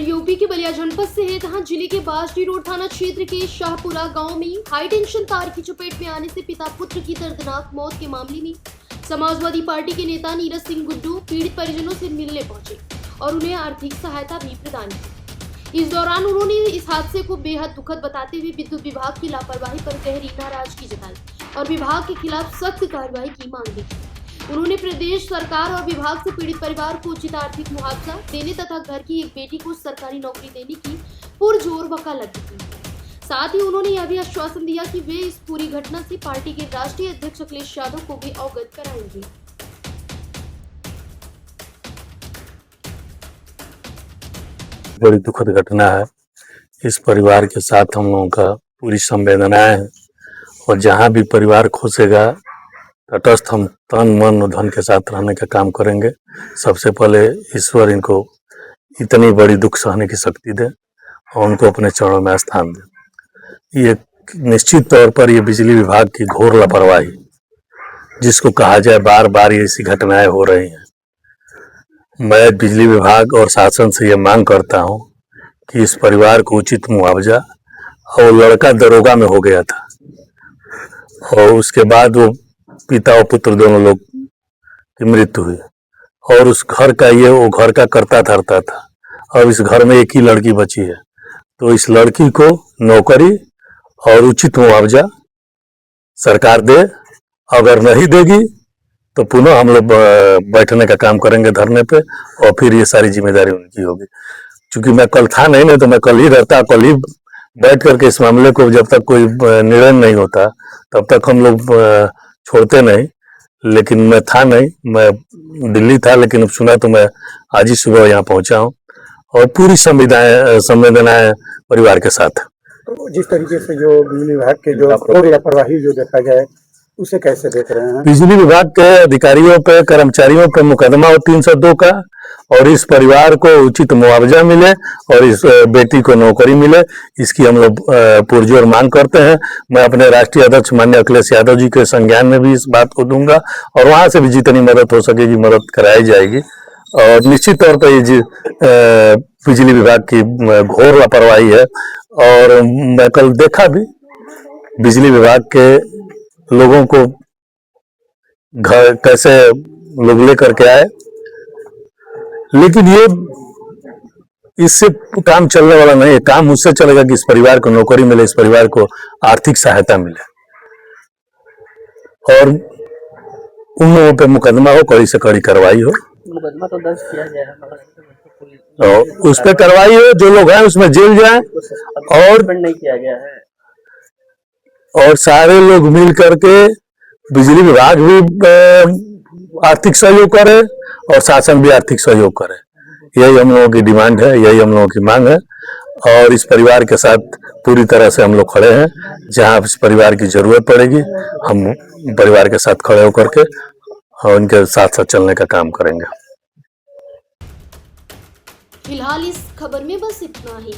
UP के बलिया जनपद से है, जहां जिले के बाजडी रोड थाना क्षेत्र के शाहपुरा गांव में हाई टेंशन तार की चपेट में आने से पिता पुत्र की दर्दनाक मौत के मामले में समाजवादी पार्टी के नेता नीरज सिंह गुड्डू पीड़ित परिजनों से मिलने पहुंचे और उन्हें आर्थिक सहायता भी प्रदान की। इस दौरान उन्होंने इस हादसे को बेहद दुखद बताते हुए विद्युत विभाग की लापरवाही पर गहरी नाराजगी जताई और विभाग के खिलाफ सख्त कार्रवाई की मांग की। उन्होंने प्रदेश सरकार और विभाग से पीड़ित परिवार को उचित आर्थिक मुआवजा देने तथा घर की एक बेटी को सरकारी नौकरी देने की पुरजोर वकालत की। साथ ही उन्होंने यह भी आश्वासन दिया कि वे इस पूरी घटना से पार्टी के राष्ट्रीय अध्यक्ष अखिलेश यादव को भी अवगत कराएंगे। बड़ी दुखद घटना है। इस परिवार के साथ हम लोगों का पूरी संवेदनाएं है और जहां भी परिवार खोसेगा तटस्थ हम तन मन और धन के साथ रहने का काम करेंगे। सबसे पहले ईश्वर इनको इतनी बड़ी दुख सहने की शक्ति दे और उनको अपने चरणों में स्थान दे। ये निश्चित तौर पर ये बिजली विभाग की घोर लापरवाही, जिसको कहा जाए, बार बार ये ऐसी घटनाएं हो रही हैं। मैं बिजली विभाग और शासन से ये मांग करता हूं कि इस परिवार को उचित मुआवजा, और लड़का दरोगा में हो गया था और उसके बाद वो पिता और पुत्र दोनों लोग की मृत्यु हुई और उस घर का वो घर का करता धरता था और इस घर में एक ही लड़की बची है। तो इस लड़की को नौकरी और उचित मुआवजा सरकार दे। अगर नहीं देगी तो पुनः हम लोग बैठने का काम करेंगे धरने पे और फिर ये सारी जिम्मेदारी उनकी होगी। क्योंकि मैं कल था नहीं तो मैं कल ही रहता, कल ही बैठ करके इस मामले को जब तक कोई निर्णय नहीं होता तब तक हम लोग छोड़ते नहीं। लेकिन मैं था नहीं, मैं दिल्ली था, लेकिन अब सुना तो मैं आज ही सुबह यहाँ पहुंचा हूँ और पूरी संवेदनाएं परिवार के साथ। तो जिस तरीके से जो बिजली विभाग के जो लापरवाही जो देखा जाए, उसे कैसे देख रहे हैं? बिजली विभाग के अधिकारियों पे, कर्मचारियों पे मुकदमा हो 302 का, और इस परिवार को उचित मुआवजा मिले और इस बेटी को नौकरी मिले, इसकी हम लोग पुरजोर मांग करते हैं। मैं अपने राष्ट्रीय अध्यक्ष माननीय अखिलेश यादव जी के संज्ञान में भी इस बात को दूंगा और वहां से भी जितनी मदद हो सकेगी मदद कराई जाएगी। और निश्चित तौर पर ये बिजली विभाग की घोर लापरवाही है। और मैं कल देखा भी बिजली विभाग के लोगों को घर कैसे लोग लेकर के आए, लेकिन ये इससे काम चलने वाला नहीं है। काम उससे चलेगा कि इस परिवार को नौकरी मिले, इस परिवार को आर्थिक सहायता मिले और उन लोगों पे मुकदमा हो, कड़ी से कड़ी कार्रवाई हो। मुकदमा तो दर्ज किया गया है, और उस पर कार्रवाई हो, जो लोग हैं उसमें जेल जाए और नहीं किया गया है और सारे लोग मिल करके बिजली विभाग भी आर्थिक सहयोग करे और शासन भी आर्थिक सहयोग करे। यही हम लोगों की डिमांड है, यही हम लोगों की मांग है और इस परिवार के साथ पूरी तरह से हम लोग खड़े हैं। जहां इस परिवार की जरूरत पड़ेगी हम परिवार के साथ खड़े होकर के और उनके साथ साथ चलने का काम करेंगे। फिलहाल इस खबर में बस इतना ही।